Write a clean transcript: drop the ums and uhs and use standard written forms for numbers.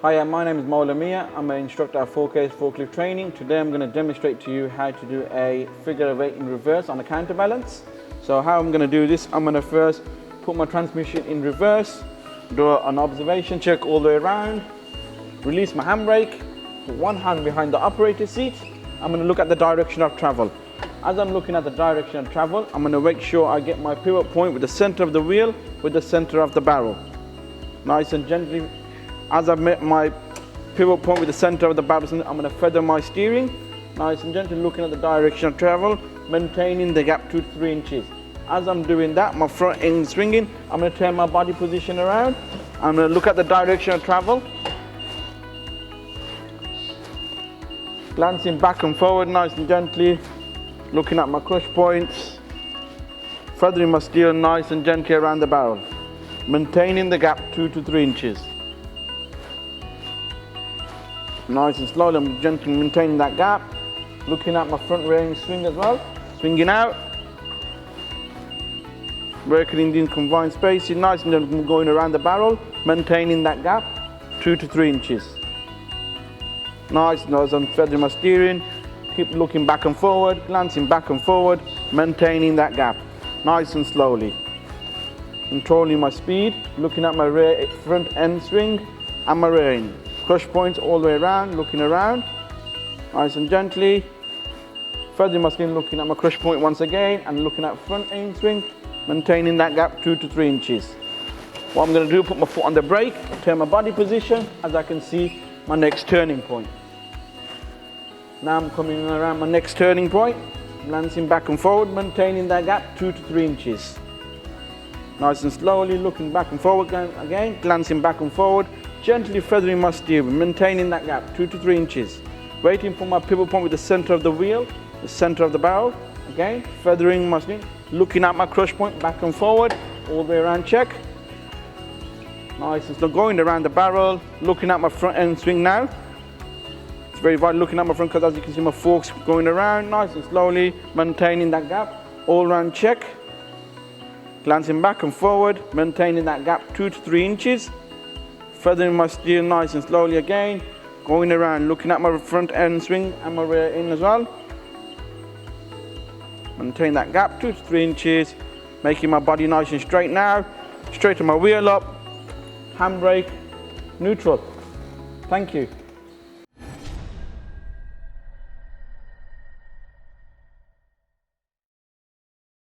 Hi, my name is Mola. I'm an instructor at 4KS Forklift Training. Today I'm going to demonstrate to you how to do a figure of 8 in reverse on a counterbalance. So how I'm going to do this, I'm going to first put my transmission in reverse, do an observation check all the way around, release my handbrake, put one hand behind the operator seat. I'm going to look at the direction of travel. As I'm looking at the direction of travel, I'm going to make sure I get my pivot point with the center of the wheel with the center of the barrel. Nice and gently. As I've met my pivot point with the center of the barrel, I'm going to feather my steering. Nice and gently looking at the direction of travel, maintaining the gap 2 to 3 inches. As I'm doing that, my front end swinging, I'm going to turn my body position around. I'm going to look at the direction of travel. Glancing back and forward nice and gently, looking at my crush points, feathering my steering nice and gently around the barrel, maintaining the gap 2 to 3 inches. Nice and slowly, I'm gently maintaining that gap, looking at my front rear end swing as well, swinging out, working in the confined spaces, nice and gently going around the barrel, maintaining that gap 2 to 3 inches. Nice, as I'm feathering my steering, keep looking back and forward, glancing back and forward, maintaining that gap, nice and slowly. Controlling my speed, looking at my rear front end swing and my rear end. Crush points all the way around, looking around, nice and gently. Feathering my steering, looking at my crush point once again, and looking at front end swing, maintaining that gap 2 to 3 inches. What I'm going to do, put my foot on the brake, turn my body position, as I can see my next turning point. Now I'm coming around my next turning point, glancing back and forward, maintaining that gap 2 to 3 inches. Nice and slowly looking back and forward again, glancing back and forward, gently feathering my steering, maintaining that gap 2 to 3 inches. Waiting for my pivot point with the center of the wheel, the center of the barrel. Again, feathering my steering, looking at my crush point back and forward, all the way around check. Nice and slow, going around the barrel, looking at my front end swing now. It's very vital looking at my front because as you can see my forks going around, nice and slowly, maintaining that gap, all around check. Glancing back and forward, maintaining that gap 2 to 3 inches. Feathering my steering nice and slowly again, going around, looking at my front end swing and my rear end as well. Maintain that gap 2 to 3 inches, making my body nice and straight now. Straighten my wheel up, handbrake, neutral. Thank you.